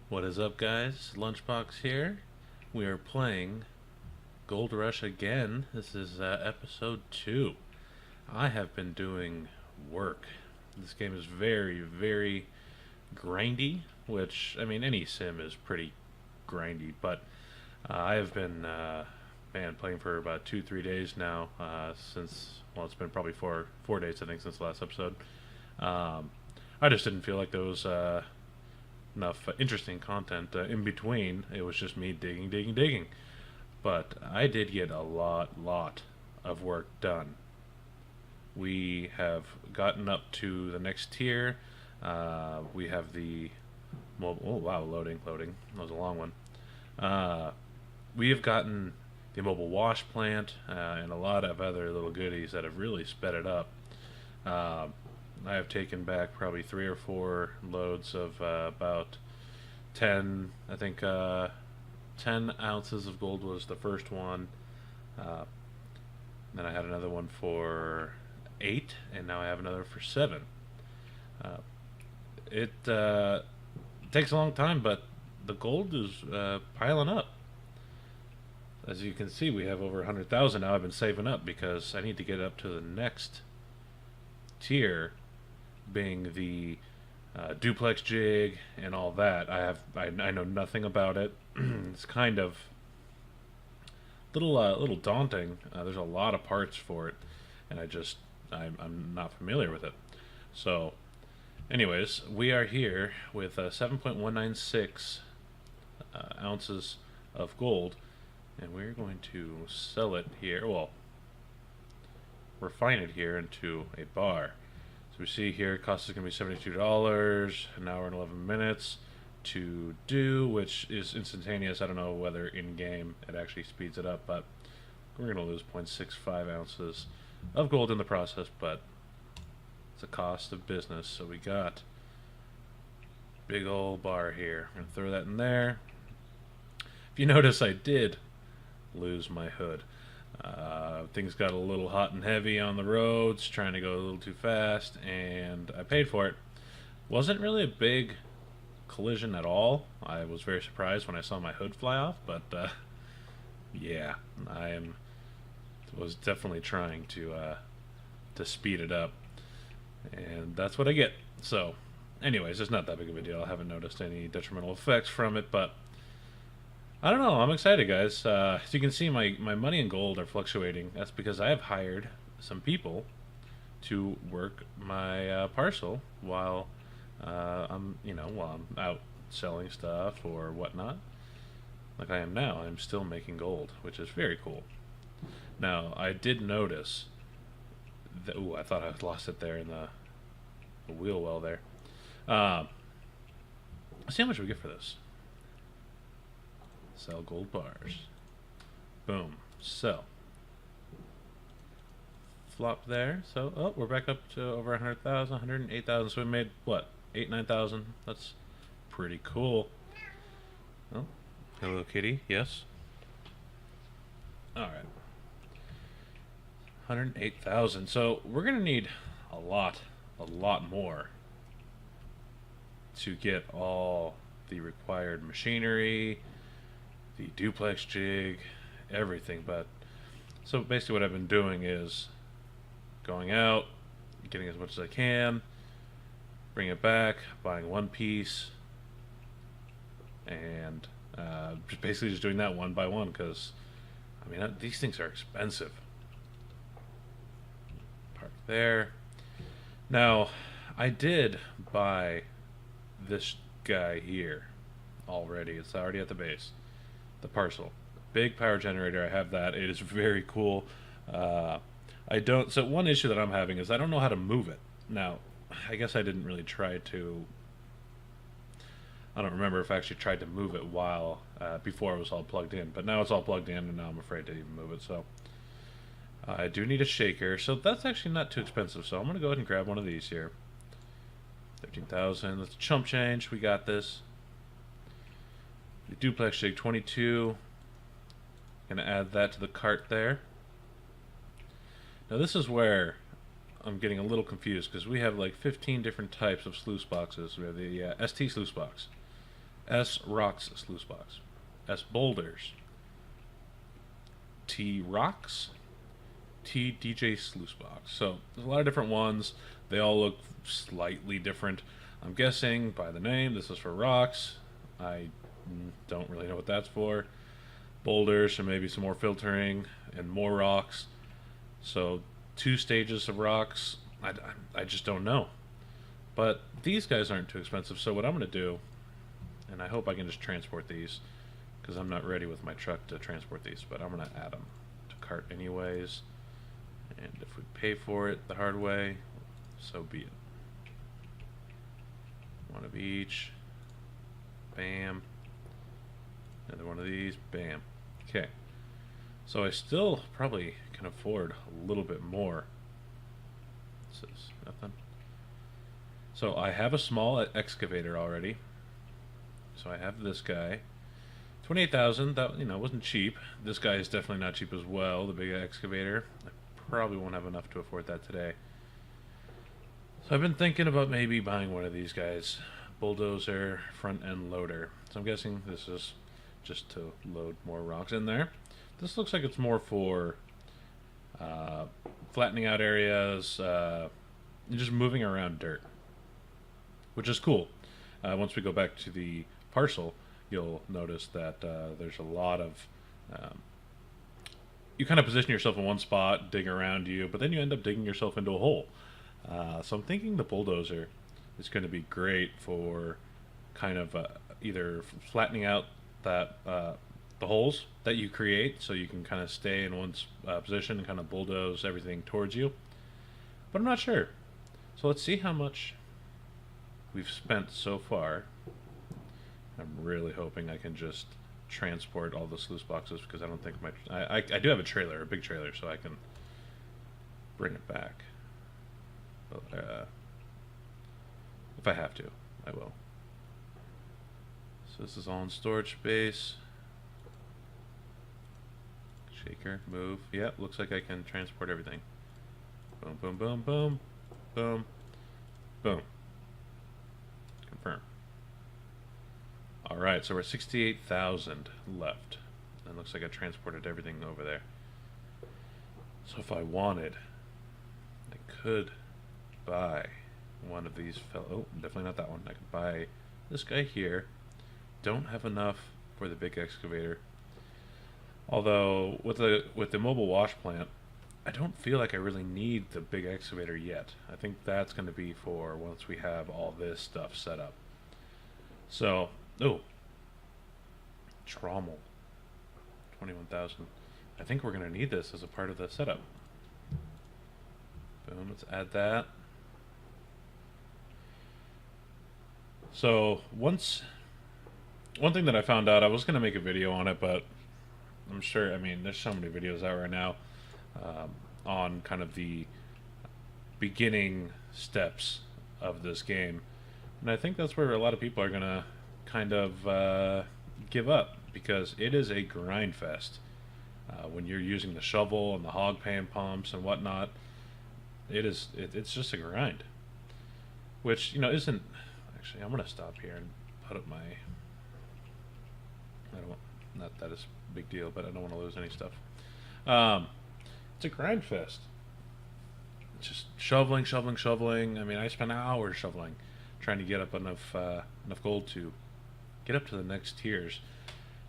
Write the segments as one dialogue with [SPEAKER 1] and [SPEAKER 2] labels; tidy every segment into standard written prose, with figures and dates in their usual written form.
[SPEAKER 1] What is up, guys? Lunchbox here. We are playing Gold Rush again. This is episode 2. I have been doing work. This game is very, very grindy, which, I mean, any sim is pretty grindy, but I have been, playing for about 2, 3 days now, well, it's been probably four days, I think, since the last episode. I just didn't feel like there was, enough interesting content in between. It was just me digging. But I did get a lot of work done. We have gotten up to the next tier. We have the oh wow, loading. That was a long one. We have gotten the mobile wash plant and a lot of other little goodies that have really sped it up. I have taken back probably 3 or 4 loads of about 10, I think 10 ounces of gold was the first one. Then I had another one for 8, and now I have another for 7. It takes a long time, but the gold is piling up. As you can see, we have over 100,000 now. I've been saving up because I need to get up to the next tier, being the duplex jig and all that. I know nothing about it. It's kind of little daunting. There's a lot of parts for it, and I'm not familiar with it. So, anyways, we are here with 7.196 ounces of gold, and we're going to sell it here. Well, refine it here into a bar. So we see here, cost is going to be $72, an hour and 11 minutes to do, which is instantaneous. I don't know whether in-game it actually speeds it up, but we're going to lose 0.65 ounces of gold in the process, but it's a cost of business. So we got big old bar here. I'm going to throw that in there. If you notice, I did lose my hood. Things got a little hot and heavy on the roads, trying to go a little too fast, and I paid for it. Wasn't really a big collision at all. I was very surprised when I saw my hood fly off, but yeah, was definitely trying to speed it up, and that's what I get. So, anyways, it's not that big of a deal. I haven't noticed any detrimental effects from it, but I don't know. I'm excited, guys. As you can see, my money and gold are fluctuating. That's because I have hired some people to work my parcel while while I'm out selling stuff or whatnot. Like I am now, I'm still making gold, which is very cool. Now, I did notice that. Ooh, I thought I lost it there in the wheel well there. Let's see how much we get for this. Sell gold bars. Boom. Sell. Flop there. So, oh, we're back up to over 100,000, 108,000. So we made, what, 8, 9,000? That's pretty cool. Oh, hello, kitty. Yes. Alright. 108,000. So we're going to need a lot more to get all the required machinery, the duplex jig, everything. But so basically what I've been doing is going out, getting as much as I can, bring it back, buying one piece, and basically just doing that one by one, because I mean these things are expensive. Park there. Now, I did buy this guy here already. It's already at the base. The parcel, big power generator. I have that. It is very cool. So one issue that I'm having is I don't know how to move it. Now, I guess I didn't really try to. I don't remember if I actually tried to move it while before it was all plugged in, but now it's all plugged in, and now I'm afraid to even move it. So I do need a shaker. So that's actually not too expensive. So I'm gonna go ahead and grab one of these here. 13,000. Let's chump change. We got this. The duplex jig 22. Gonna add that to the cart there. Now this is where I'm getting a little confused, because we have like 15 different types of sluice boxes. We have the ST sluice box, S rocks sluice box. S boulders. T rocks. T DJ sluice box. So there's a lot of different ones. They all look slightly different. I'm guessing by the name this is for rocks. I don't really know what that's for. Boulders, so maybe some more filtering and more rocks. So 2 stages of rocks. I just don't know. But these guys aren't too expensive, so what I'm going to do, and I hope I can just transport these, because I'm not ready with my truck to transport these, but I'm going to add them to cart anyways. And if we pay for it the hard way, so be it. One of each. Bam. Another one of these. Bam. Okay. So I still probably can afford a little bit more. This is nothing. So I have a small excavator already. So I have this guy. 28,000. That, you know, wasn't cheap. This guy is definitely not cheap as well. The big excavator. I probably won't have enough to afford that today. So I've been thinking about maybe buying one of these guys. Bulldozer front end loader. So I'm guessing this is just to load more rocks in there. This looks like it's more for flattening out areas, just moving around dirt, which is cool. Once we go back to the parcel, you'll notice that there's a lot of you kind of position yourself in one spot, dig around you, but then you end up digging yourself into a hole. So I'm thinking the bulldozer is going to be great for kind of either flattening out that the holes that you create, so you can kind of stay in one position and kind of bulldoze everything towards you. But I'm not sure. So let's see how much we've spent so far. I'm really hoping I can just transport all the sluice boxes, because I don't think my I do have a trailer, a big trailer, so I can bring it back. But, if I have to, I will. So this is all in storage space. Shaker, move. Yep, looks like I can transport everything. Boom, boom, boom, boom, boom, boom. Confirm. Alright, so we're at 68,000 left. And looks like I transported everything over there. So if I wanted, I could buy one of these oh, definitely not that one. I could buy this guy here. Don't have enough for the big excavator. Although with the mobile wash plant, I don't feel like I really need the big excavator yet. I think that's going to be for once we have all this stuff set up. So, oh, trommel, 21,000. I think we're going to need this as a part of the setup. Boom, let's add that. So one thing that I found out, I was going to make a video on it, but I'm sure, I mean, there's so many videos out right now on kind of the beginning steps of this game. And I think that's where a lot of people are going to kind of give up, because it is a grind fest. When you're using the shovel and the hog pan pumps and whatnot, it's just a grind. Which, you know, isn't... Actually, I'm going to stop here and put up my... Not that is a big deal, but I don't want to lose any stuff. It's a grind fest. It's just shoveling, shoveling, shoveling. I mean, I spent hours shoveling, trying to get up enough gold to get up to the next tiers.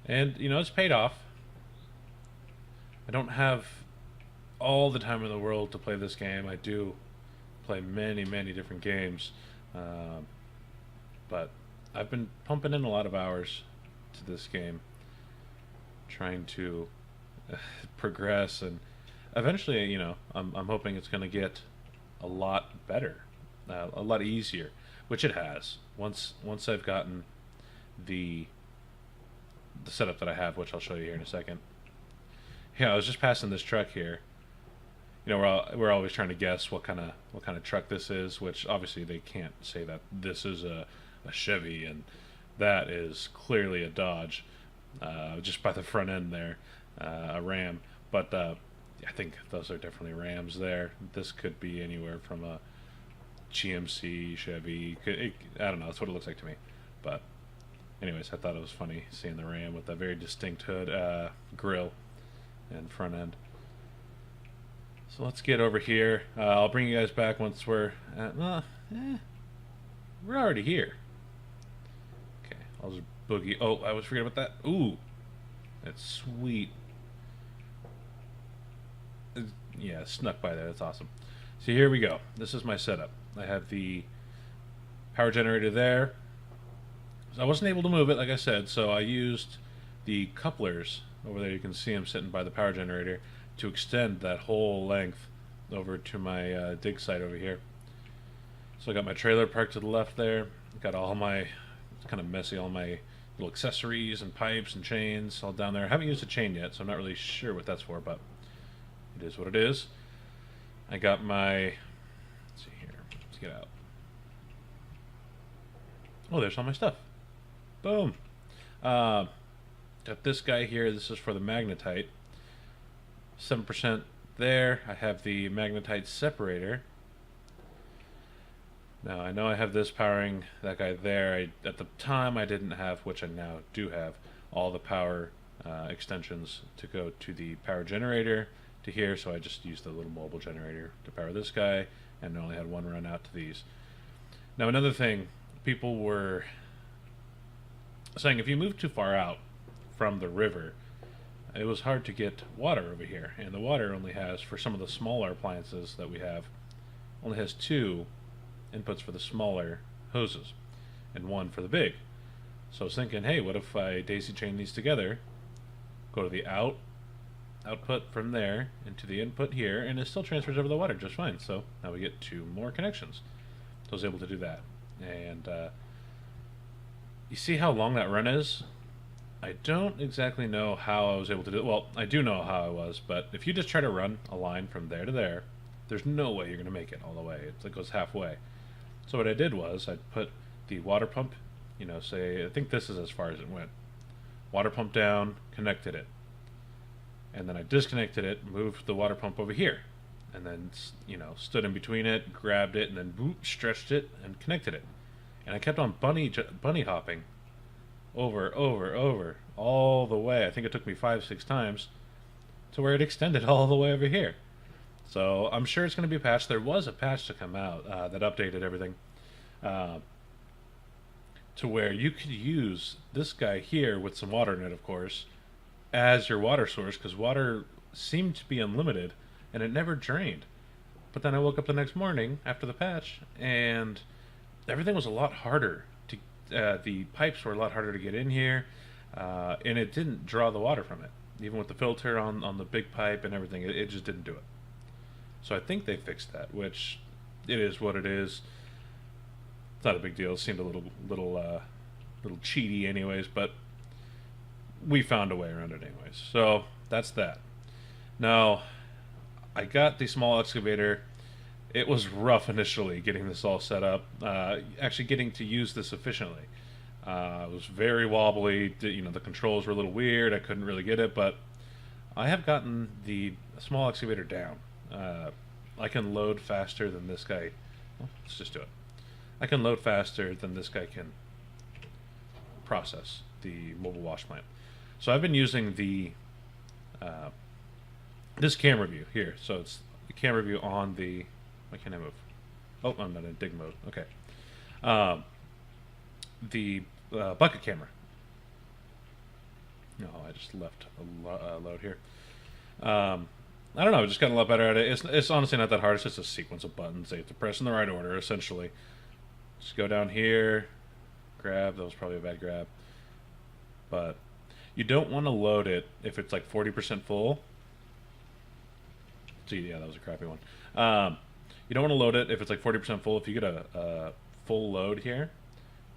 [SPEAKER 1] And, you know, it's paid off. I don't have all the time in the world to play this game. I do play many, many different games. But I've been pumping in a lot of hours to this game, trying to progress, and eventually, you know, I'm hoping it's going to get a lot better, a lot easier, which it has. Once I've gotten the setup that I have, which I'll show you here in a second. Yeah, I was just passing this truck here. You know, we're always trying to guess what kind of truck this is, which obviously they can't say that this is a Chevy and that is clearly a Dodge, just by the front end there, a Ram. But I think those are definitely Rams there. This could be anywhere from a GMC, Chevy. I don't know. That's what it looks like to me. But Anyways, I thought it was funny seeing the Ram with a very distinct hood, grill, and front end. So let's get over here. I'll bring you guys back once we're at, we're already here. Okay, I'll just boogie. Oh, I was forgetting about that. Ooh, that's sweet. Yeah, snuck by there. That's awesome. So here we go. This is my setup. I have the power generator there. So I wasn't able to move it, like I said, so I used the couplers over there. You can see them sitting by the power generator to extend that whole length over to my dig site over here. So I got my trailer parked to the left there. Got all my, it's kind of messy, all my little accessories and pipes and chains all down there. I haven't used a chain yet, so I'm not really sure what that's for, but it is what it is. I got my, let's see here, let's get out. Oh, there's all my stuff. Boom. Got this guy here. This is for the magnetite. 7% there. I have the magnetite separator. Now, I know I have this powering that guy there. At the time, I didn't have, which I now do have, all the power extensions to go to the power generator to here, so I just used the little mobile generator to power this guy, and I only had one run out to these. Now, another thing, people were saying if you move too far out from the river, it was hard to get water over here, and the water only has, for some of the smaller appliances that we have, only has 2 inputs for the smaller hoses and 1 for the big. So I was thinking, hey, what if I daisy chain these together, go to the output from there into the input here, and it still transfers over the water just fine. So now we get 2 more connections. So I was able to do that. And you see how long that run is? I don't exactly know how I was able to do it. Well, I do know how I was, but if you just try to run a line from there to there, there's no way you're going to make it all the way. It goes halfway. So what I did was I put the water pump, you know, say, I think this is as far as it went. Water pump down, connected it. And then I disconnected it, moved the water pump over here. And then, you know, stood in between it, grabbed it, and then boop, stretched it, and connected it. And I kept on bunny hopping over, all the way. I think it took me 5-6 times to where it extended all the way over here. So I'm sure it's going to be patched. There was a patch to come out that updated everything to where you could use this guy here with some water in it, of course, as your water source, because water seemed to be unlimited and it never drained. But then I woke up the next morning after the patch and everything was a lot harder to the pipes were a lot harder to get in here, and it didn't draw the water from it. Even with the filter on the big pipe and everything, it just didn't do it. So I think they fixed that, which it is what it is. It's not a big deal. It seemed a little cheaty anyways, but we found a way around it anyways. So that's that. Now, I got the small excavator. It was rough initially getting this all set up. Actually getting to use this efficiently. It was very wobbly. You know, the controls were a little weird. I couldn't really get it, but I have gotten the small excavator down. I can load faster than this guy. Well, let's just do it. I can load faster than this guy can process the mobile wash plant. So I've been using the this camera view here. So it's the camera view on the. Why can't I move? Oh, I'm not in dig mode. Okay. The bucket camera. No, I just left a load here. I don't know. I just got a lot better at it. It's honestly not that hard. It's just a sequence of buttons. They have to press in the right order, essentially. Just go down here, grab. That was probably a bad grab. But you don't want to load it if it's like 40% full. See, yeah, that was a crappy one. You don't want to load it if it's like 40% full. If you get a full load here,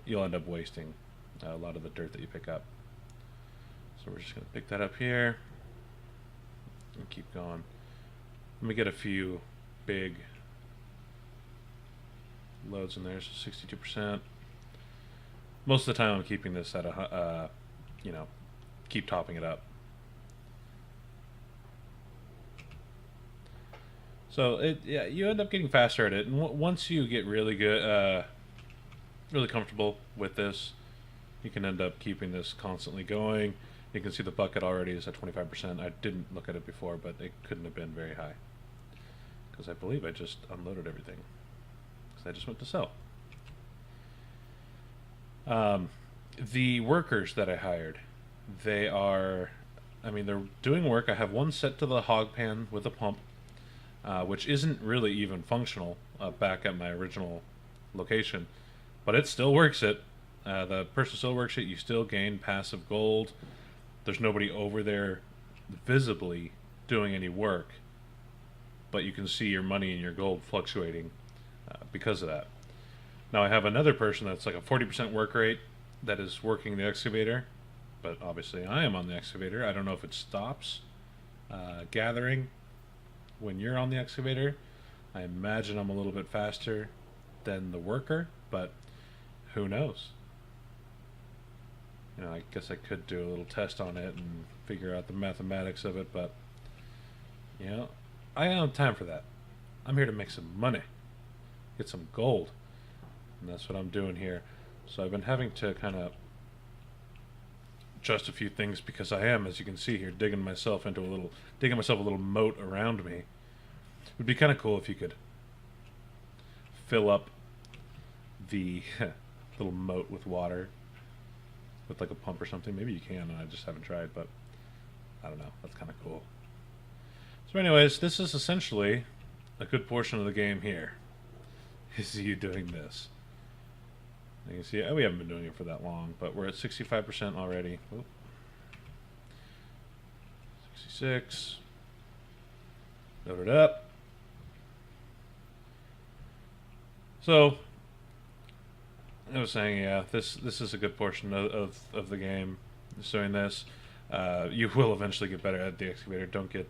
[SPEAKER 1] you'll end up wasting a lot of the dirt that you pick up. So we're just going to pick that up here and keep going. Let me get a few big loads in there, so 62%. Most of the time I'm keeping this at a, you know, keep topping it up. So yeah, you end up getting faster at it, and once you get really good, really comfortable with this, you can end up keeping this constantly going. You can see the bucket already is at 25%. I didn't look at it before, but it couldn't have been very high, because I believe I just unloaded everything, because I just went to sell. The workers that I hired, they are, I mean, they're doing work. I have one set to the hog pan with a pump, which isn't really even functional back at my original location, but it still works it. The person still works it. You still gain passive gold. There's nobody over there visibly doing any work, but you can see your money and your gold fluctuating because of that. Now I have another person that's like a 40% work rate that is working the excavator, but obviously I am on the excavator. I don't know if it stops gathering when you're on the excavator. I imagine I'm a little bit faster than the worker, but who knows? You know, I guess I could do a little test on it and figure out the mathematics of it, but you know, I don't have time for that. I'm here to make some money, get some gold, and that's what I'm doing here. So I've been having to kind of adjust a few things, because I am, as you can see here, digging myself a little moat around me. It would be kind of cool if you could fill up the little moat with water with like a pump or something. Maybe you can, I just haven't tried, but I don't know. That's kind of cool. So anyways, this is essentially a good portion of the game here, is you doing this. You can see, we haven't been doing it for that long, but we're at 65% already. Oop. 66. Load it up. So I was saying, yeah, this is a good portion of the game. Just doing this, you will eventually get better at the excavator. Don't get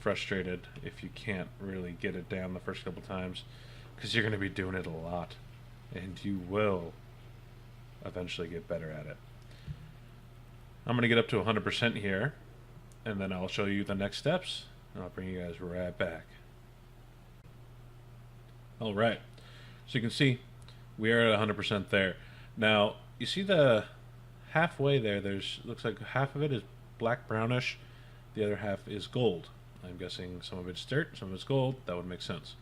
[SPEAKER 1] frustrated if you can't really get it down the first couple times, because you're going to be doing it a lot, and you will eventually get better at it. I'm going to get up to 100% here, and then I'll show you the next steps, and I'll bring you guys right back. Alright, so you can see we are at 100% there. Now, you see the halfway there, looks like half of it is black brownish, the other half is gold. I'm guessing some of it's dirt, some of it's gold. That would make sense.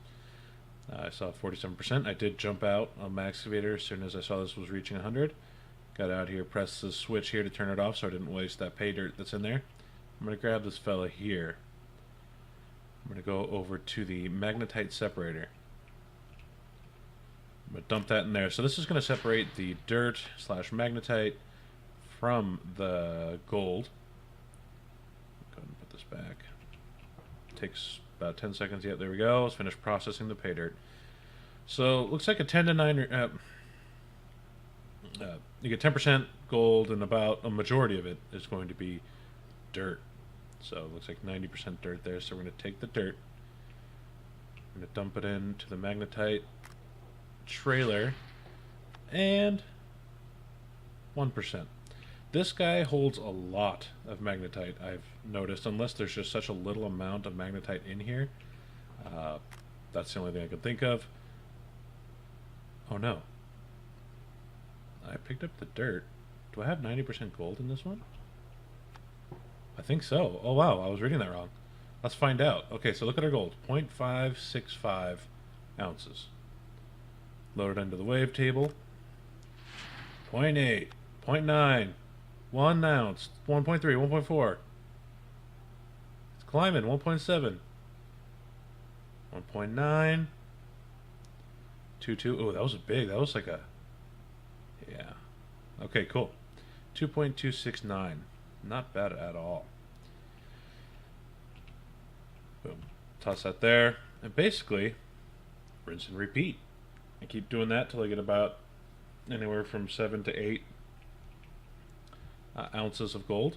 [SPEAKER 1] I saw 47%. I did jump out on my excavator as soon as I saw this was reaching 100. Got out here, pressed the switch here to turn it off so I didn't waste that pay dirt that's in there. I'm going to grab this fella here. I'm going to go over to the magnetite separator. I'm going to dump that in there. So this is going to separate the dirt / magnetite from the gold. Go ahead and put this back. Takes about 10 seconds. Yep, there we go. Let's finish processing the pay dirt. So looks like a 10 to 9. You get 10% gold, and about a majority of it is going to be dirt. So it looks like 90% dirt there. So we're going to take the dirt. I'm going to dump it into the magnetite trailer, and 1%. This guy holds a lot of magnetite, I've noticed, unless there's just such a little amount of magnetite in here. That's the only thing I can think of. Oh no. I picked up the dirt. Do I have 90% gold in this one? I think so. Oh wow, I was reading that wrong. Let's find out. Okay, so look at our gold. 0.565 ounces. Load it into the wave table. 0.8, 0.9, 1 ounce, 1.3, 1.4. It's climbing, 1.7. 1.9. 2.2. Oh, that was big. That was like a... Yeah. Okay, cool. 2.269. Not bad at all. Boom. Toss that there. And basically, rinse and repeat. I keep doing that till I get about anywhere from 7 to 8 ounces of gold.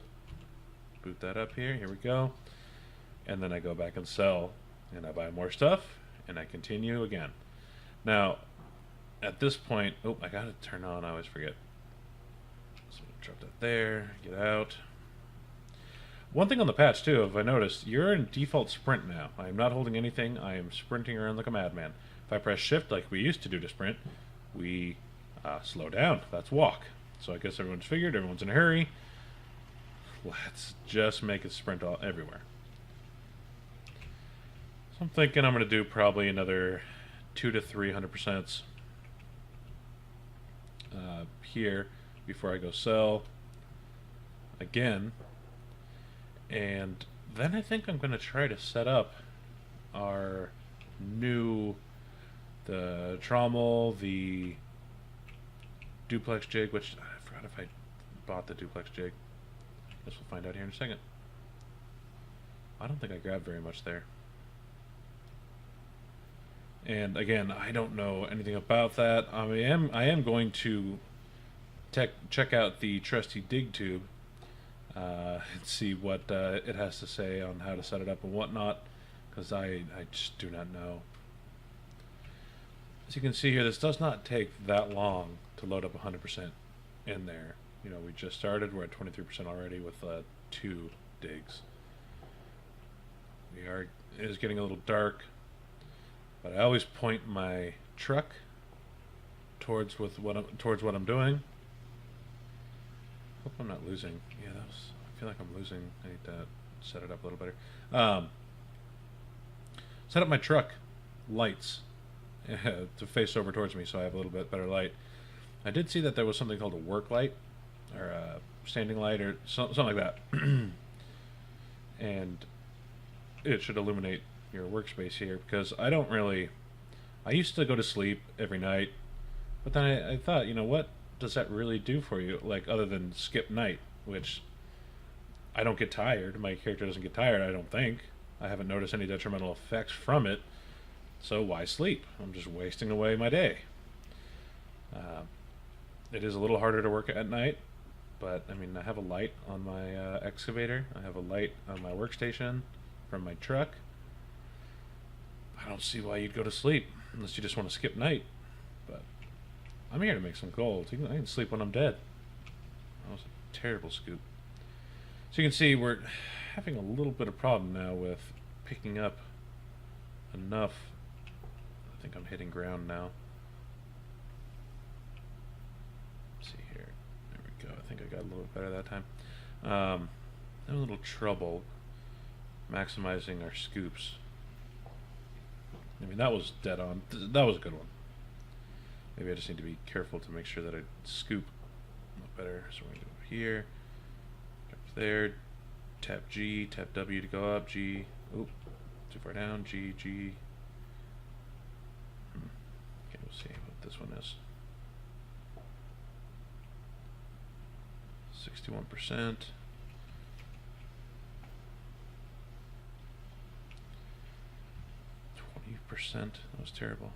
[SPEAKER 1] Boot that up here. Here we go. And then I go back and sell, and I buy more stuff, and I continue again. Now, at this point, oh, I gotta turn on. I always forget. So drop that there. Get out. One thing on the patch too, if I noticed, you're in default sprint now. I am not holding anything. I am sprinting around like a madman. If I press shift like we used to do to sprint, we slow down. That's walk. So I guess everyone's figured, everyone's in a hurry. Let's just make it sprint all everywhere. So I'm thinking I'm going to do probably another 2 to 300% here before I go sell again. And then I think I'm going to try to set up our new, the trommel, the duplex jig, which I forgot if I bought the duplex jig. Guess we'll find out here in a second. I don't think I grabbed very much there. And again, I don't know anything about that. I am going to check out the trusty dig tube and see what it has to say on how to set it up and whatnot, because I just do not know. As you can see here, this does not take that long to load up 100% in there. You know, we just started. We're at 23% already with 2 digs. It is getting a little dark, but I always point my truck towards what I'm doing. Hope I'm not losing. Yeah, I feel like I'm losing. I need to set it up a little better. Set up my truck lights to face over towards me, so I have a little bit better light. I did see that there was something called a work light, or a standing light, or something like that. And it should illuminate your workspace here, because I used to go to sleep every night, but then I thought, you know, what does that really do for you, like, other than skip night, which I don't get tired. My character doesn't get tired, I don't think. I haven't noticed any detrimental effects from it, so why sleep? I'm just wasting away my day. It is a little harder to work at night, but I mean, I have a light on my excavator, I have a light on my workstation from my truck. I don't see why you'd go to sleep unless you just want to skip night, but I'm here to make some gold. I can sleep when I'm dead. That was a terrible scoop. So you can see we're having a little bit of problem now with picking up enough. I think I'm hitting ground now. Let's see here. There we go. I think I got a little bit better that time. Having a little trouble maximizing our scoops. I mean, that was dead on. That was a good one. Maybe I just need to be careful to make sure that I scoop a lot better. So we're going to go over here, up there, tap G, tap W to go up, G, oh, too far down, G, G. Okay, we'll see what this one is. 61%. 20%. That was terrible.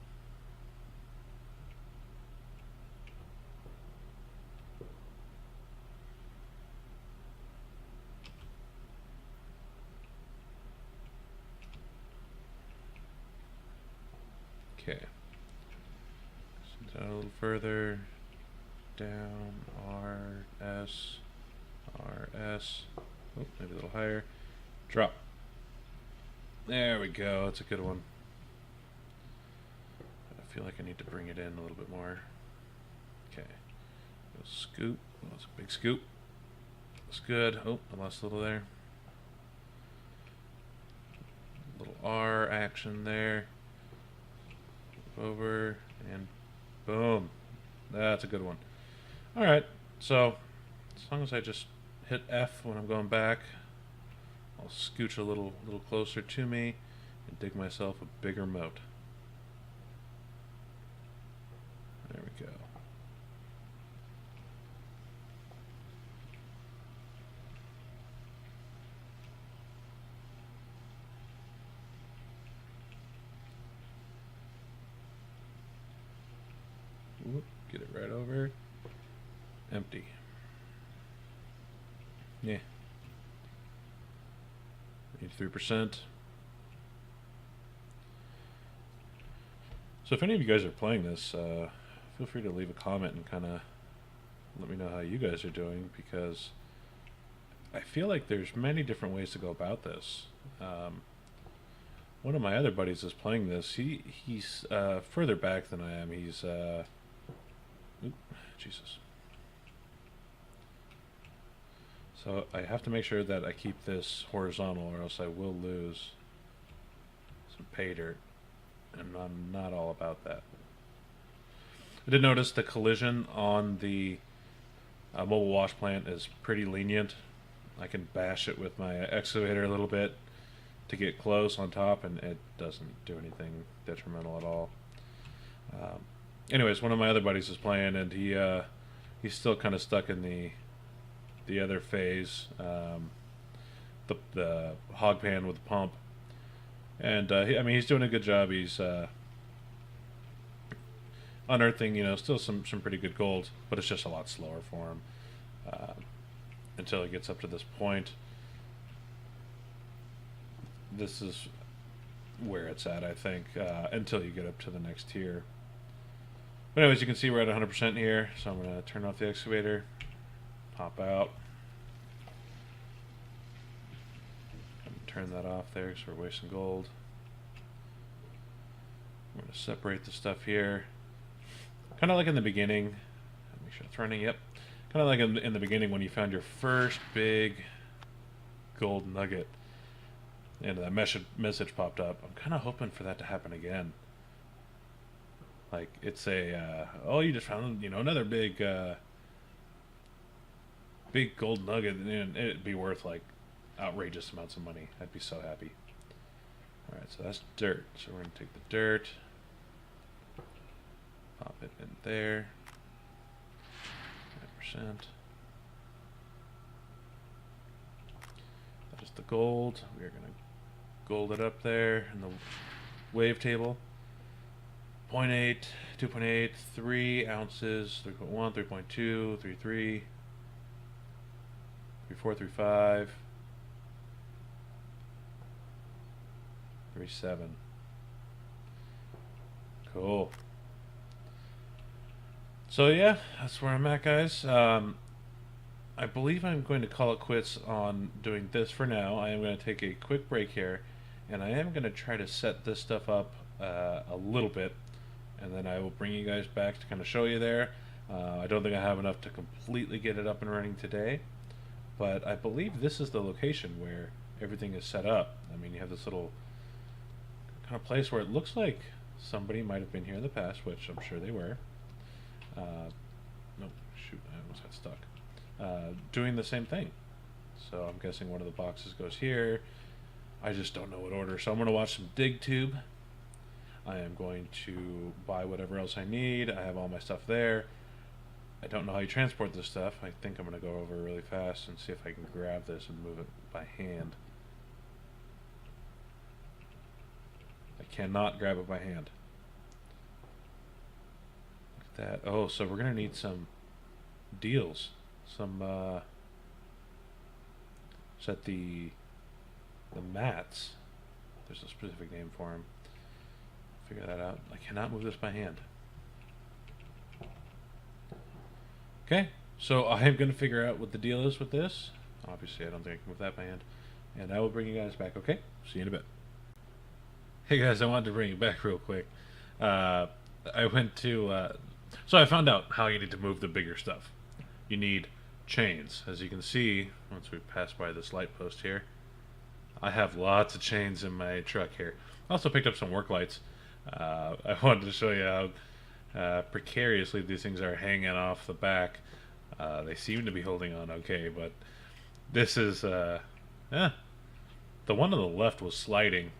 [SPEAKER 1] Okay. Down a little further. Down. R, S. R, S. Oh, maybe a little higher. Drop. There we go. That's a good one. I feel like I need to bring it in a little bit more. Okay. Scoop. Oh, that's a big scoop. That's good. Oh, I lost a little there. Little R action there. Over and boom. That's a good one. Alright, so as long as I just hit F when I'm going back, I'll scooch a little closer to me and dig myself a bigger moat. There we go. Whoop, get it right over. Empty. Yeah. 83%. So if any of you guys are playing this, feel free to leave a comment and kind of let me know how you guys are doing, because I feel like there's many different ways to go about this. One of my other buddies is playing this. He's further back than I am. He's Jesus. So I have to make sure that I keep this horizontal or else I will lose some pay dirt. And I'm not all about that. I did notice the collision on the mobile wash plant is pretty lenient. I can bash it with my excavator a little bit to get close on top, and it doesn't do anything detrimental at all. Anyways, one of my other buddies is playing, and he's still kind of stuck in the other phase, the hog pan with the pump, and I mean he's doing a good job. He's unearthing, still some pretty good gold, but it's just a lot slower for him until he gets up to this point. This is where it's at, I think, until you get up to the next tier. But anyways, you can see we're at 100% here, so I'm going to turn off the excavator, pop out, and turn that off there because we're wasting gold. I'm going to separate the stuff here. Kind of like in the beginning. Make sure it's running, yep. Kind of like in the beginning when you found your first big gold nugget and that message popped up. I'm kind of hoping for that to happen again. Like it's oh, you just found another big gold nugget, and it'd be worth like outrageous amounts of money. I'd be so happy. All right, so that's dirt. So we're gonna take the dirt, pop it in there. 5%. That is the gold. We are gonna gold it up there in the wave table. 0.8, 2.8, 3 ounces, 3.1, 3.2, 3.3, 3.4, 3.5, 3.7. Cool. So yeah, that's where I'm at, guys. I believe I'm going to call it quits on doing this for now. I am going to take a quick break here, and I am going to try to set this stuff up a little bit, and then I will bring you guys back to kind of show you there. I don't think I have enough to completely get it up and running today, but I believe this is the location where everything is set up. I mean, you have this little kind of place where it looks like somebody might have been here in the past, which I'm sure they were. No, shoot, I almost got stuck. Doing the same thing. So I'm guessing one of the boxes goes here. I just don't know what order. So I'm going to watch some DigTube. I am going to buy whatever else I need. I have all my stuff there. I don't know how you transport this stuff. I think I'm going to go over really fast and see if I can grab this and move it by hand. I cannot grab it by hand. Look at that. Oh, so we're going to need some deals. Some, set the mats. There's a specific name for them. Figure that out. I cannot move this by hand. Okay, so I am going to figure out what the deal is with this. Obviously, I don't think I can move that by hand. And I will bring you guys back, okay? See you in a bit. Hey guys, I wanted to bring you back real quick. I went to... so I found out how you need to move the bigger stuff. You need chains. As you can see, once we pass by this light post here, I have lots of chains in my truck here. I also picked up some work lights. I wanted to show you how precariously these things are hanging off the back. They seem to be holding on okay, but this is, the one on the left was sliding,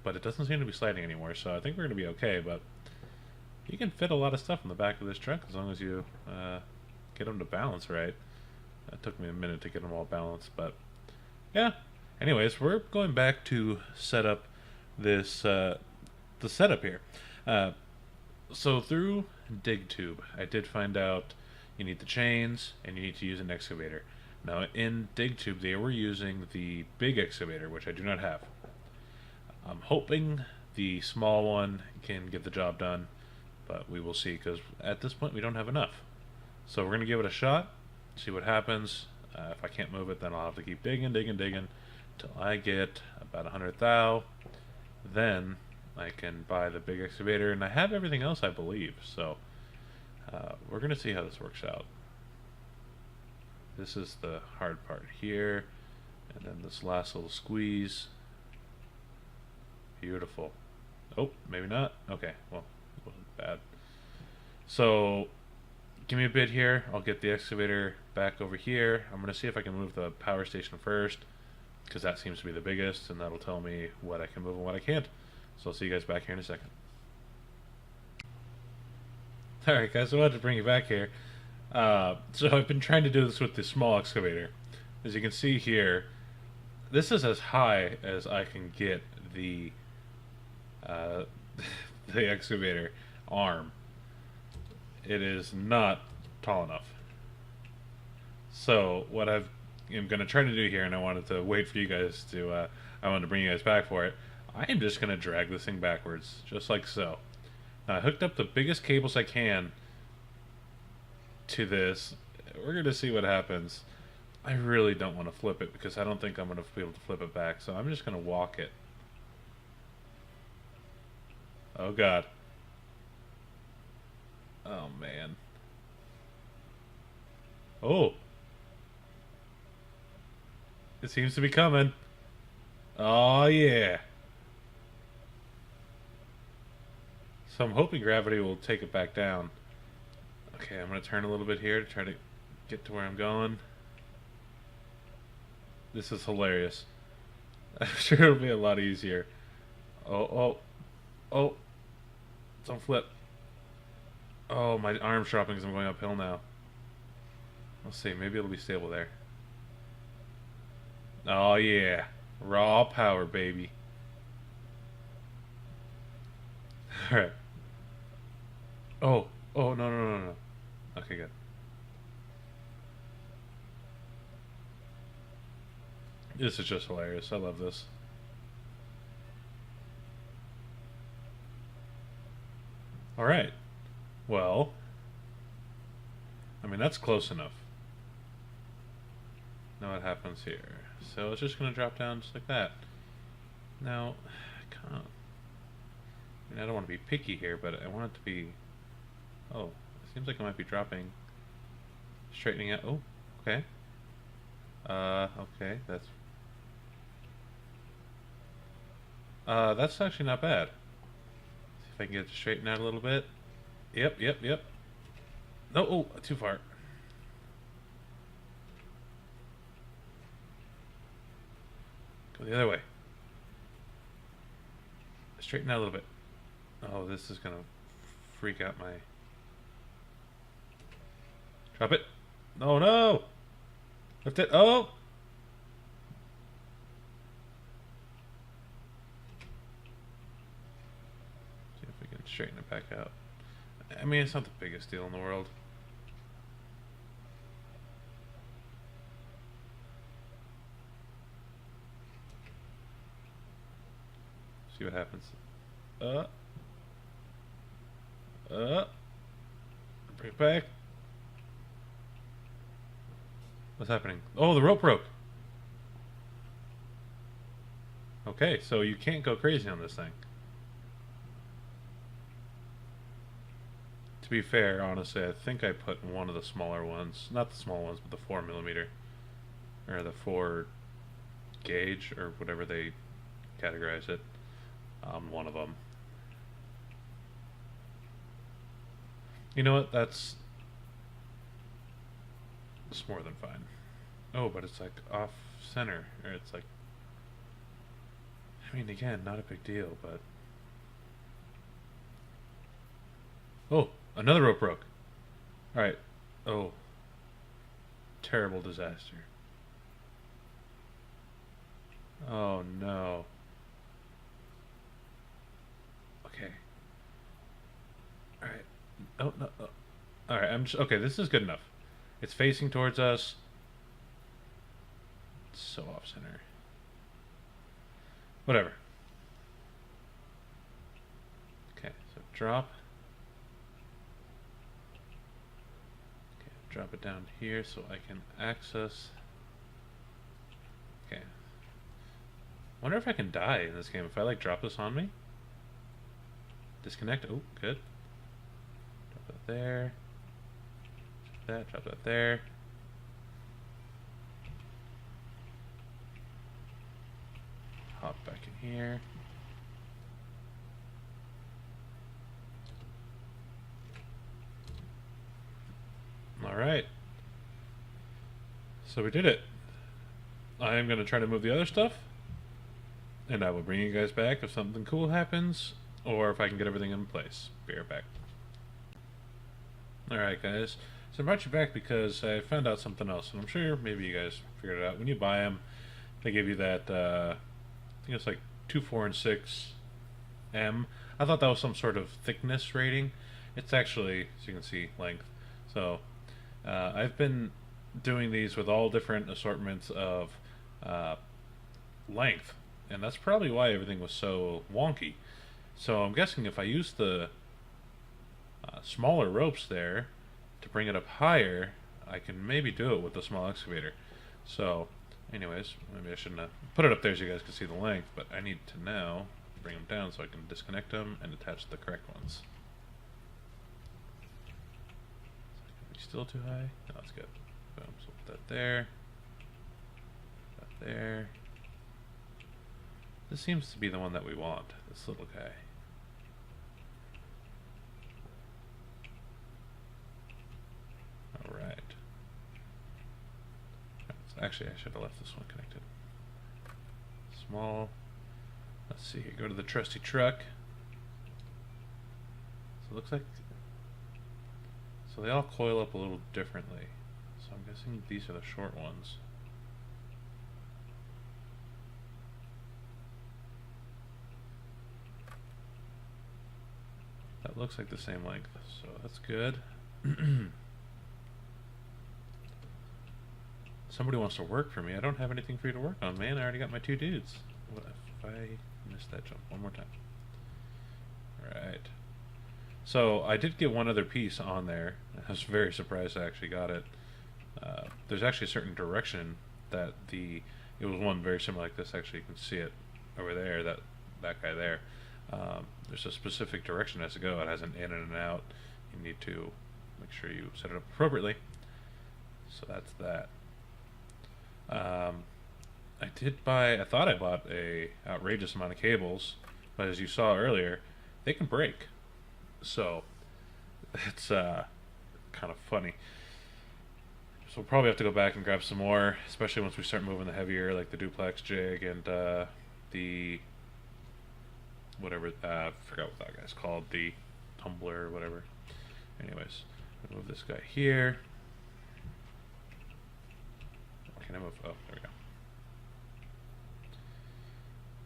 [SPEAKER 1] but it doesn't seem to be sliding anymore, so I think we're going to be okay, but you can fit a lot of stuff in the back of this truck as long as you get them to balance right. That took me a minute to get them all balanced, but yeah. Anyways, we're going back to set up this, the setup here. So through DigTube, I did find out you need the chains and you need to use an excavator. Now in DigTube, they were using the big excavator, which I do not have. I'm hoping the small one can get the job done, but we will see, because at this point we don't have enough. So we're going to give it a shot, see what happens. If I can't move it, then I'll have to keep digging until I get about 100 thou. Then I can buy the big excavator, and I have everything else, I believe. So we're going to see how this works out. This is the hard part here. And then this last little squeeze. Beautiful. Oh, maybe not. Okay, well, it wasn't bad. So, give me a bit here. I'll get the excavator back over here. I'm going to see if I can move the power station first, because that seems to be the biggest, and that'll tell me what I can move and what I can't. So I'll see you guys back here in a second. Alright guys, I wanted to bring you back here. So I've been trying to do this with the small excavator. As you can see here, this is as high as I can get the the excavator arm. It is not tall enough. So what I'm going to try to do here, and I wanted to wait for you guys to, I wanted to bring you guys back for it. I am just going to drag this thing backwards, just like so. Now I hooked up the biggest cables I can to this. We're going to see what happens. I really don't want to flip it because I don't think I'm going to be able to flip it back, so I'm just going to walk it. Oh god. Oh man. Oh. It seems to be coming. Oh yeah. So I'm hoping gravity will take it back down. Okay, I'm going to turn a little bit here to try to get to where I'm going. This is hilarious. I'm sure it'll be a lot easier. Oh. Don't flip. Oh, my arm's dropping because I'm going uphill now. Let's see, maybe it'll be stable there. Oh yeah. Raw power, baby. Alright. Oh, no. Okay, good. This is just hilarious. I love this. Alright. Well, I mean, that's close enough. Now what happens here? So it's just going to drop down just like that. Now, come on. I mean, I don't want to be picky here, but I want it to be... Oh, it seems like it might be dropping. Straightening out. Oh, okay. Okay, that's actually not bad. See if I can get it to straighten out a little bit. Yep. No, oh, too far. Go the other way. Straighten out a little bit. Oh, this is gonna freak out my... Drop it. No! Lift it. Oh! See if we can straighten it back out. I mean, it's not the biggest deal in the world. See what happens. Bring it back. What's happening? Oh, the rope broke. Okay, so you can't go crazy on this thing. To be fair, honestly, I think I put one of the smaller ones, not the small ones, but the 4mm, or the 4 gauge, or whatever they categorize it, on one of them. You know what? That's more than fine. Oh, but it's like off center, or it's like, I mean, again, not a big deal, but... Oh, another rope broke. Alright. Oh. Terrible disaster. Oh, no. Okay. Alright. Oh, no. Oh. Alright, I'm just... Okay, this is good enough. It's facing towards us. It's so off-center. Whatever. Okay, so drop. Okay, drop it down here so I can access. Okay. Wonder if I can die in this game if I like drop this on me. Disconnect. Oh, good. Drop that there. Drop that there. hop back in here. Alright. So we did it. I am going to try to move the other stuff, and I will bring you guys back if something cool happens, or if I can get everything in place. Be right back. Alright guys, so I brought you back because I found out something else, and I'm sure maybe you guys figured it out. When you buy them, they give you that, I think it's like 2, 4, and 6 M. I thought that was some sort of thickness rating. It's actually, as you can see, length. So, I've been doing these with all different assortments of length, and that's probably why everything was so wonky. So I'm guessing if I use the smaller ropes there to bring it up higher, I can maybe do it with the small excavator. So anyways, maybe I shouldn't have put it up there so you guys can see the length, but I need to now bring them down so I can disconnect them and attach the correct ones. Still too high? No, that's good. Boom, so put that there. That there. This seems to be the one that we want, this little guy. Alright. Actually, I should have left this one connected. Small. Let's see here. Go to the trusty truck. So it looks like... So they all coil up a little differently. So I'm guessing these are the short ones. That looks like the same length, so that's good. Somebody wants to work for me. I don't have anything for you to work on, man. I already got my 2 dudes. What if I missed that jump one more time? Alright. So I did get one other piece on there. I was very surprised I actually got it. There's actually a certain direction that it was one very similar like this. Actually, you can see it over there, that guy there. There's a specific direction it has to go. It has an in and an out. You need to make sure you set it up appropriately. So that's that. I thought I bought a outrageous amount of cables, but as you saw earlier, they can break. So it's kind of funny. So we'll probably have to go back and grab some more, especially once we start moving the heavier, like the duplex jig and the whatever, I forgot what that guy's called, the tumbler or whatever. Anyways, move this guy here. Can I move? Oh, there we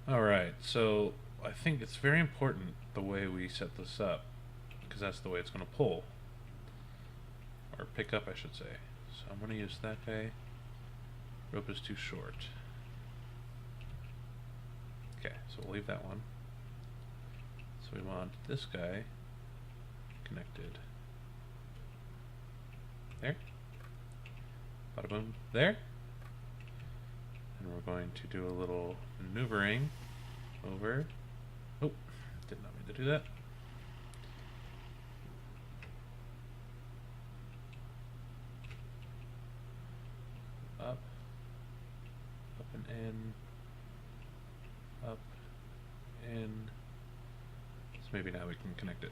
[SPEAKER 1] go. Alright, so I think it's very important the way we set this up, because that's the way it's going to pull. Or pick up, I should say. So I'm going to use that guy. Rope is too short. Okay, so we'll leave that one. So we want this guy connected there. Bada boom, there. And we're going to do a little maneuvering over. Oh, did not mean to do that. Up and in, up, in. So maybe now we can connect it.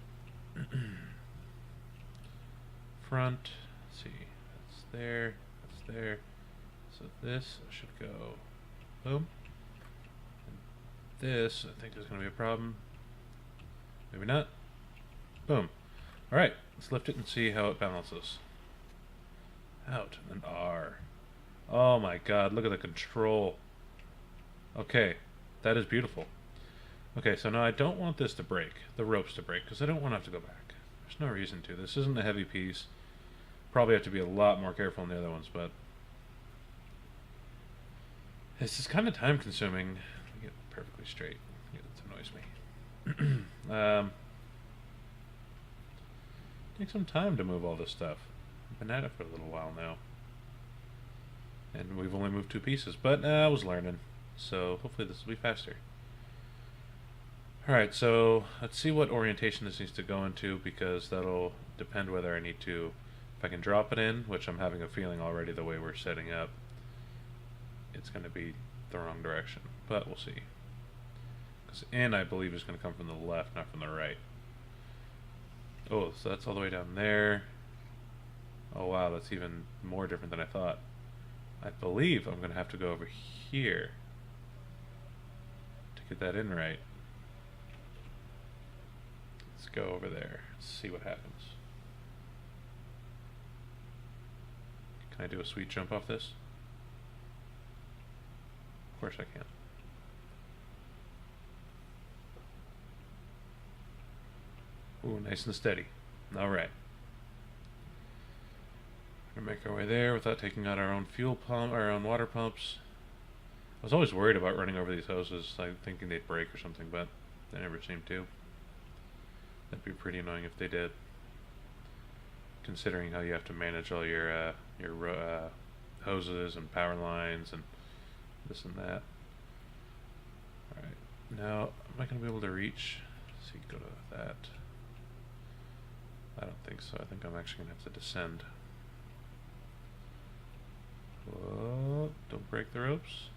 [SPEAKER 1] Front, let's see, that's there, that's there. So this should go boom. And this, I think, is going to be a problem. Maybe not. Boom. Alright, let's lift it and see how it balances. Out, and then R. Oh my god, look at the control. Okay, that is beautiful. Okay, so now I don't want this to break, the ropes to break, because I don't want to have to go back. There's no reason to. This isn't a heavy piece. Probably have to be a lot more careful on the other ones, but this is kind of time consuming. Let me get it perfectly straight. Yeah, that annoys me. Take some time to move all this stuff. I've been at it for a little while now. And we've only moved 2 pieces, but I was learning. So hopefully this will be faster. Alright, so let's see what orientation this needs to go into, because that'll depend whether I need to, if I can drop it in, which I'm having a feeling already the way we're setting up, it's going to be the wrong direction, but we'll see. Because in, I believe, is going to come from the left, not from the right. Oh, so that's all the way down there. Oh wow, that's even more different than I thought. I believe I'm going to have to go over here to get that in right. Let's go over there, see what happens. Can I do a sweet jump off this? Of course I can. Ooh, nice and steady. Alright. We're gonna make our way there without taking out our own fuel pump, our own water pumps. I was always worried about running over these hoses, like thinking they'd break or something, but they never seem to. That'd be pretty annoying if they did, considering how you have to manage all your hoses and power lines and this and that. Alright, now, am I going to be able to reach? Let's see, go to that. I don't think so. I think I'm actually going to have to descend. Whoa, don't break the ropes.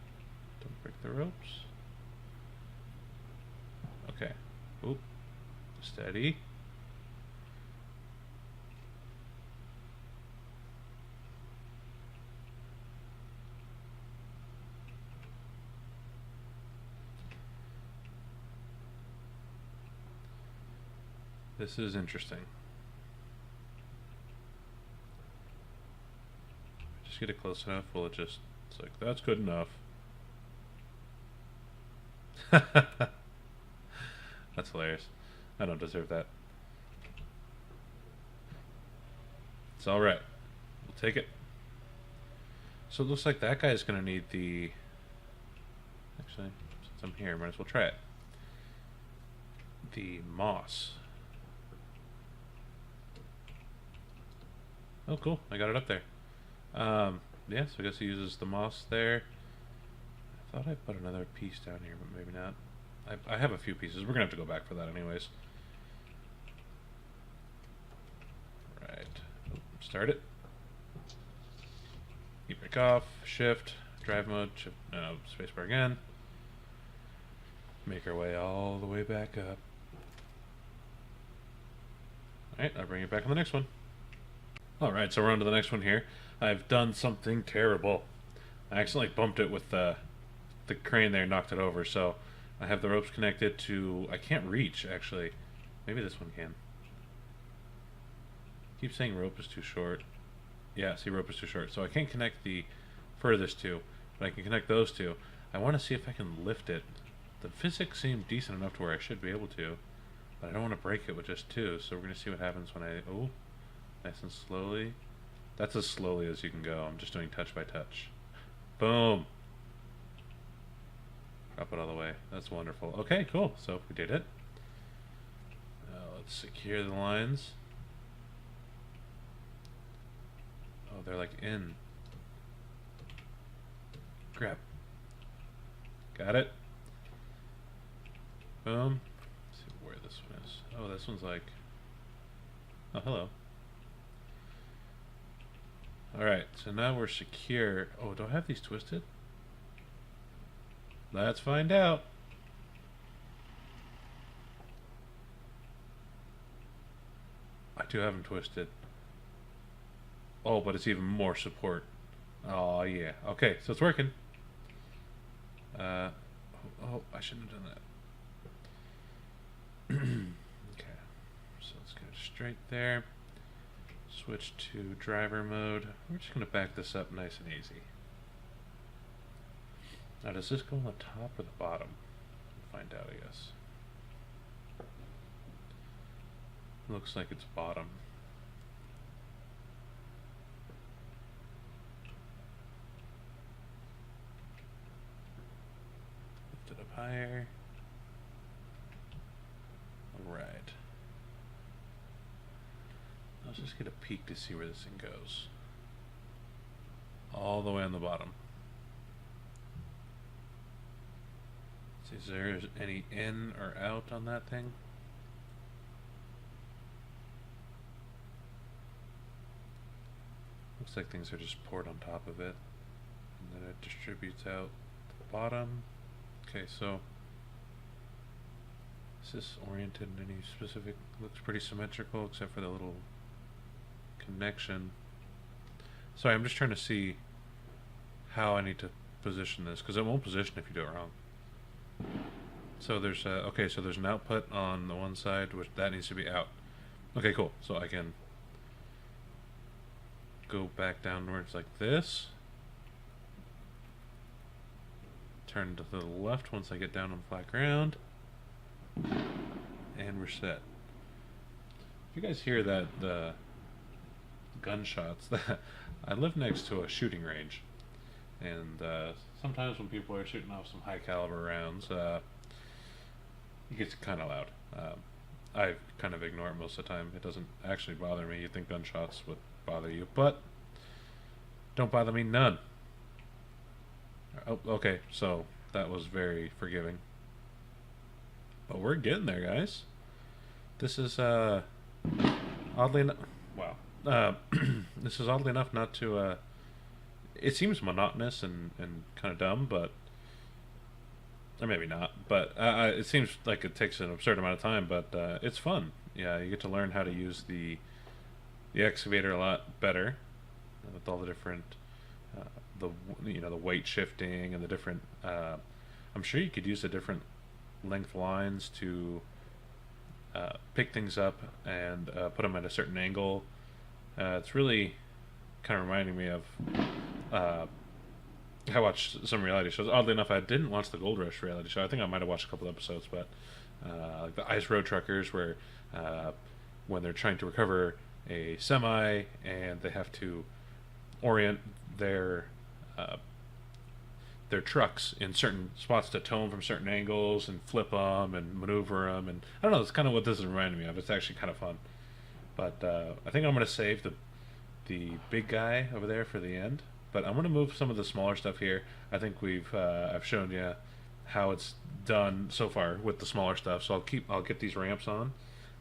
[SPEAKER 1] Don't break the ropes. Okay. Oop. Steady. This is interesting. Just get it close enough, will it just... It's like, that's good enough. That's hilarious. I don't deserve that. It's alright. We'll take it. So it looks like that guy's gonna need the... Actually, since I'm here, might as well try it. The moss. Oh, cool. I got it up there. Yeah, so I guess he uses the moss there. I thought I put another piece down here, but maybe not. I have a few pieces. We're going to have to go back for that anyways. Right. Start it. E-brake off. Shift. Drive mode. Shift, spacebar again. Make our way all the way back up. Alright, I'll bring it back on the next one. Alright, so we're on to the next one here. I've done something terrible. I accidentally bumped it with the crane there, knocked it over, so I have the ropes connected to... I can't reach, actually. Maybe this one can. Keep saying rope is too short. Yeah, see, rope is too short. So I can't connect the furthest two, but I can connect those two. I want to see if I can lift it. The physics seem decent enough to where I should be able to, but I don't want to break it with just two, so we're going to see what happens when I... Oh, nice and slowly. That's as slowly as you can go. I'm just doing touch by touch. Boom! Drop it all the way. That's wonderful. Okay, cool. So we did it. Now let's secure the lines. Oh, they're like in. Grab. Got it. Boom. Let's see where this one is. Oh, this one's like... Oh, hello. Alright, so now we're secure. Oh, do I have these twisted? Let's find out. I do have them twisted. Oh, but it's even more support. Oh, yeah. Okay, so it's working. Oh, I shouldn't have done that. Okay, so let's go straight there. Switch to driver mode. We're just going to back this up nice and easy. Now, does this go on the top or the bottom? We'll find out, I guess. Looks like it's bottom. Lift it up higher. Alright. Let's just get a peek to see where this thing goes. All the way on the bottom. See, is there any in or out on that thing? Looks like things are just poured on top of it. And then it distributes out to the bottom. Okay, so Is this oriented in any specific? Looks pretty symmetrical except for the little connection. Sorry, I'm just trying to see how I need to position this, because it won't position if you do it wrong. So there's okay, so there's an output on the one side, which that needs to be out. Okay, cool. So I can go back downwards like this. Turn to the left once I get down on flat ground. And we're set. If you guys hear that, the gunshots, I live next to a shooting range. And sometimes when people are shooting off some high caliber rounds, it gets kind of loud. I kind of ignore it most of the time. It doesn't actually bother me. You'd think gunshots would bother you, but don't bother me none. Oh, okay, so that was very forgiving. But we're getting there, guys. This is oddly enough. Wow. This is oddly enough not to. It seems monotonous and kind of dumb, but or maybe not. But it seems like it takes an absurd amount of time, but it's fun. Yeah, you get to learn how to use the excavator a lot better with all the different the weight shifting and the different. I'm sure you could use the different length lines to pick things up and put them at a certain angle. It's really kind of reminding me of I watched some reality shows. Oddly enough, I didn't watch the Gold Rush reality show. I think I might have watched a couple episodes, but like the Ice Road Truckers, where when they're trying to recover a semi and they have to orient their trucks in certain spots to tow them from certain angles and flip them and maneuver them, and I don't know. That's kind of what this is reminding me of. It's actually kind of fun, but I think I'm going to save the big guy over there for the end. But I'm going to move some of the smaller stuff here. I think I've shown you how it's done so far with the smaller stuff. So I'll get these ramps on,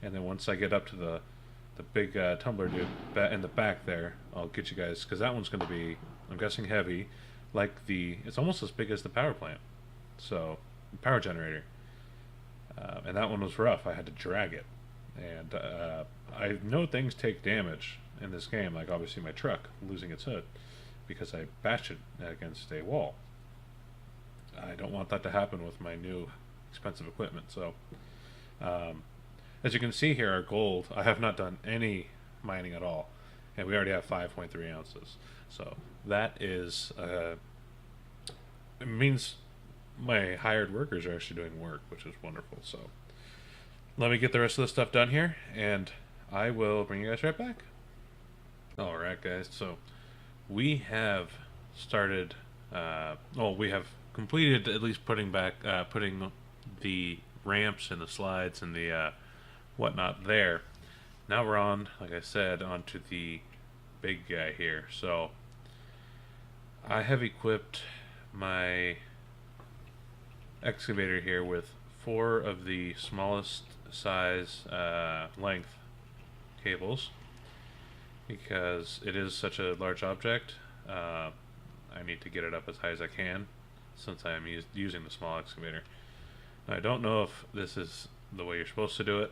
[SPEAKER 1] and then once I get up to the big tumbler dude in the back there, I'll get you guys, because that one's going to be, I'm guessing, heavy. It's almost as big as the power plant, so power generator, and that one was rough. I had to drag it, and I know things take damage in this game, like obviously my truck losing its hood because I bashed it against a wall. I don't want that to happen with my new expensive equipment. So as you can see here, our gold, I have not done any mining at all, and we already have 5.3 ounces. So that is it means my hired workers are actually doing work, which is wonderful. So let me get the rest of the stuff done here, and I will bring you guys right back. Alright guys, so we have started, we have completed at least putting the ramps and the slides and the whatnot there. Now we're on, like I said, onto the big guy here. So I have equipped my excavator here with 4 of the smallest size length cables, because it is such a large object. I need to get it up as high as I can since I am using the small excavator. Now, I don't know if this is the way you're supposed to do it,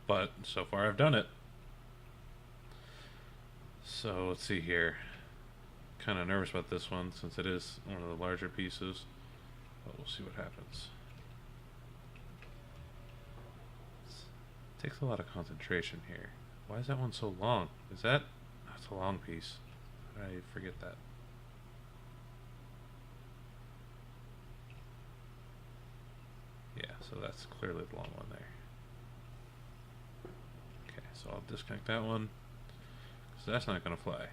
[SPEAKER 1] but so far I've done it. So let's see here. Kind of nervous about this one since it is one of the larger pieces, but we'll see what happens. It takes a lot of concentration here. Why is that one so long? That's a long piece. How did I forget that? Yeah, so that's clearly the long one there. Okay, so I'll disconnect that one, because that's not going to fly.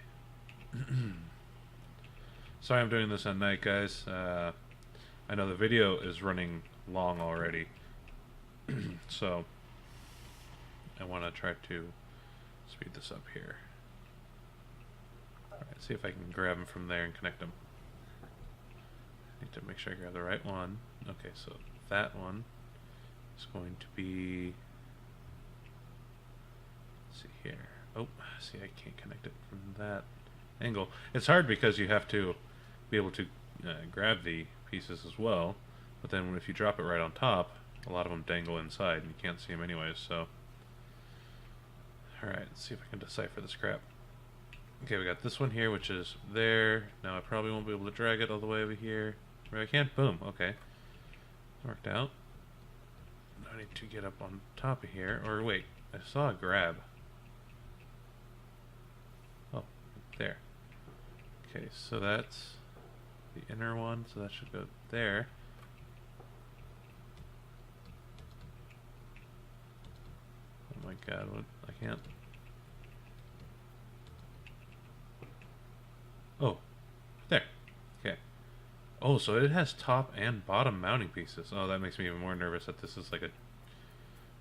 [SPEAKER 1] Sorry I'm doing this at night, guys. I know the video is running long already, so I want to try to speed this up here. Alright, see if I can grab them from there and connect them. I need to make sure I grab the right one. Okay, so that one is going to be, let's see here. Oh, see, I can't connect it from that angle. It's hard because you have to be able to grab the pieces as well, but then if you drop it right on top, A lot of them dangle inside, and you can't see them anyways, so... Alright, let's see if I can decipher this crap. Okay, we got this one here, which is there. Now I probably won't be able to drag it all the way over here. Where I can? Boom, okay. Worked out. Now I need to get up on top of here. Or wait, I saw a grab. Oh, there. Okay, so that's the inner one, so that should go there. Oh my god, what? I can't. Oh, there. Okay. Oh, so it has top and bottom mounting pieces. Oh, that makes me even more nervous that this is like a...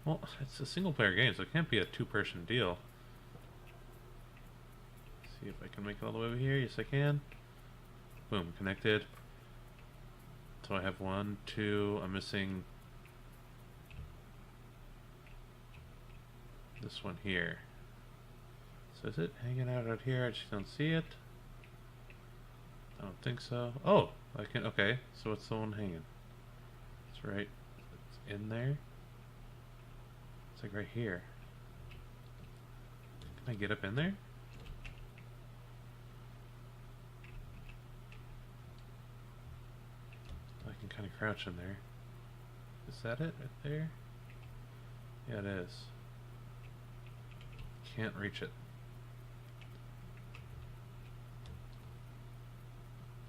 [SPEAKER 1] Well, it's a single player game, so it can't be a two-person deal. Let's see if I can make it all the way over here. Yes, I can. Boom, connected. So I have 1, 2, I'm missing this one here. So is it hanging out here? I just don't see it. I don't think so. Oh, I can, okay. So what's the one hanging? It's right, it's in there. It's like right here. Can I get up in there? I can kind of crouch in there. Is that it right there? Yeah, it is. Can't reach it.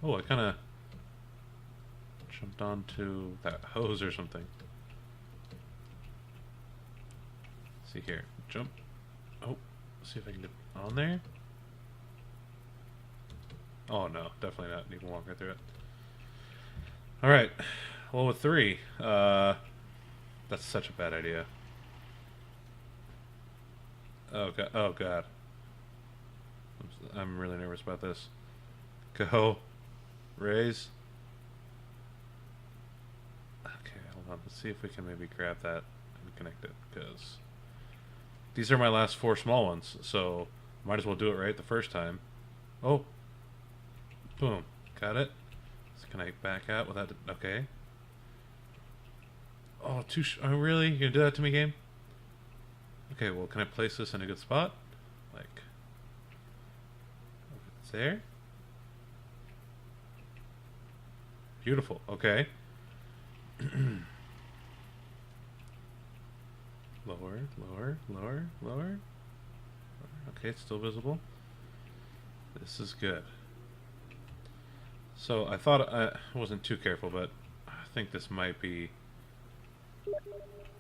[SPEAKER 1] Oh, I kind of jumped onto that hose or something. Let's see here. Jump. Oh, let's see if I can get on there. Oh no, definitely not. You can walk right through it. Alright. Well, with 3, that's such a bad idea. Oh god. Oh god. I'm really nervous about this. Go. Raise. Okay, hold on. Let's see if we can maybe grab that and connect it, because these are my last 4 small ones, so might as well do it right the first time. Oh. Boom. Got it. So can I back out without... Okay. Oh, oh, really? You're gonna do that to me, game? Okay, well, can I place this in a good spot? Like... It's there? Beautiful. Okay. Lower, lower, lower, lower. Okay, it's still visible. This is good. So I thought I wasn't too careful, but I think this might be...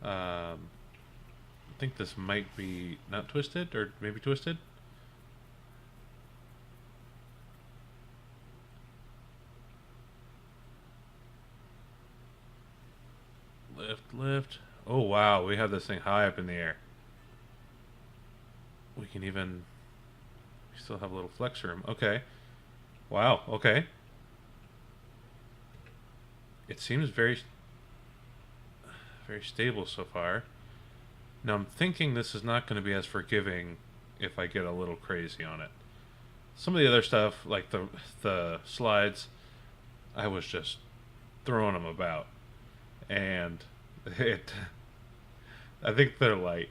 [SPEAKER 1] I think this might be not twisted, or maybe twisted. Lift, lift. Oh wow, we have this thing high up in the air. We can even... We still have a little flex room. Okay. Wow, okay. It seems very stable so far. Now I'm thinking this is not going to be as forgiving if I get a little crazy on it. Some of the other stuff, like the slides, I was just throwing them about. And I think they're light.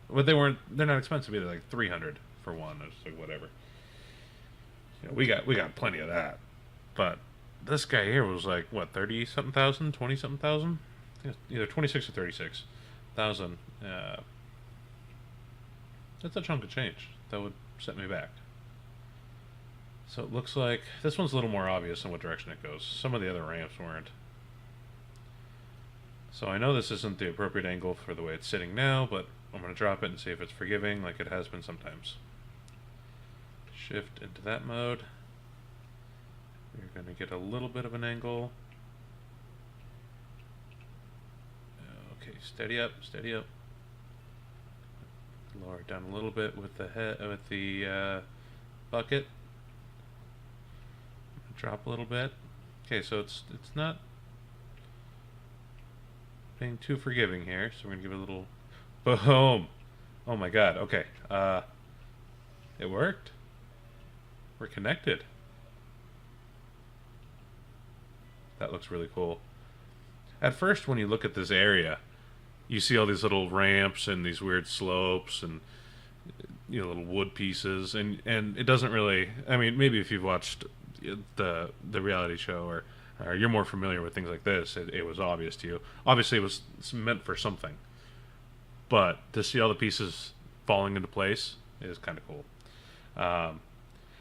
[SPEAKER 1] But they're not expensive either, like 300 for one. It's like whatever. You know, we got plenty of that. But this guy here was like, what, 30 something thousand, 20 something thousand? Either 26 or 36 thousand. That's a chunk of change. That would set me back. So it looks like this one's a little more obvious in what direction it goes. Some of the other ramps weren't. So I know this isn't the appropriate angle for the way it's sitting now, but I'm going to drop it and see if it's forgiving like it has been sometimes. Shift into that mode. We're going to get a little bit of an angle. Okay, steady up, steady up. Lower it down a little bit with the bucket. Drop a little bit. Okay, so it's not being too forgiving here, so we're gonna give it a little boom. Oh my god, okay. It worked. We're connected. That looks really cool. at first when you look at this area, you see all these little ramps and these weird slopes and little wood pieces, and it doesn't really. I mean, maybe if you've watched the reality show or you're more familiar with things like this, it was obvious to you. Obviously, it was meant for something, but to see all the pieces falling into place is kind of cool.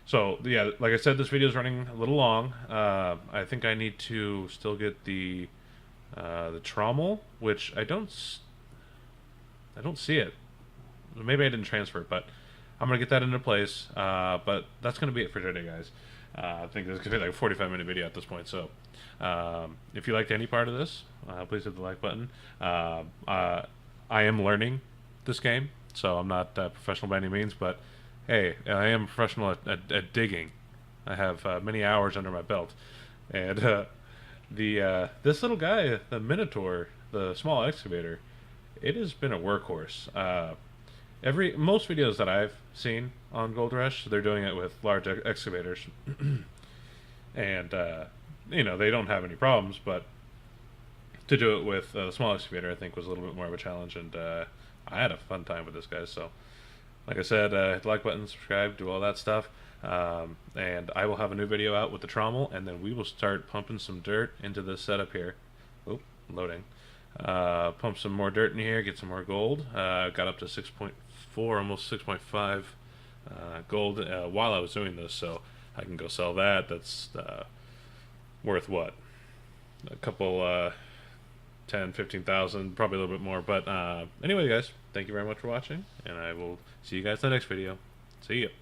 [SPEAKER 1] So yeah, like I said, this video is running a little long. I think I need to still get the trommel, which I don't see it. Maybe I didn't transfer it, but I'm gonna get that into place. But that's gonna be it for today, guys. I think this is gonna be like a 45-minute video at this point. So if you liked any part of this, please hit the like button. I am learning this game, so I'm not professional by any means, but hey, I am professional at digging. I have many hours under my belt, and this little guy, the Minotaur, the small excavator, it has been a workhorse. Most videos that I've seen on Gold Rush, they're doing it with large excavators, and they don't have any problems. But to do it with the small excavator, I think, was a little bit more of a challenge, and I had a fun time with this, guys. So, like I said, hit the like button, subscribe, do all that stuff, and I will have a new video out with the trommel, and then we will start pumping some dirt into this setup here. Oop, loading. Pump some more dirt in here, get some more gold. Got up to 6.4, almost 6.5 gold while I was doing this, so I can go sell that. That's worth what? A couple 10, 15,000, probably a little bit more. But anyway, guys, thank you very much for watching, and I will see you guys in the next video. See ya.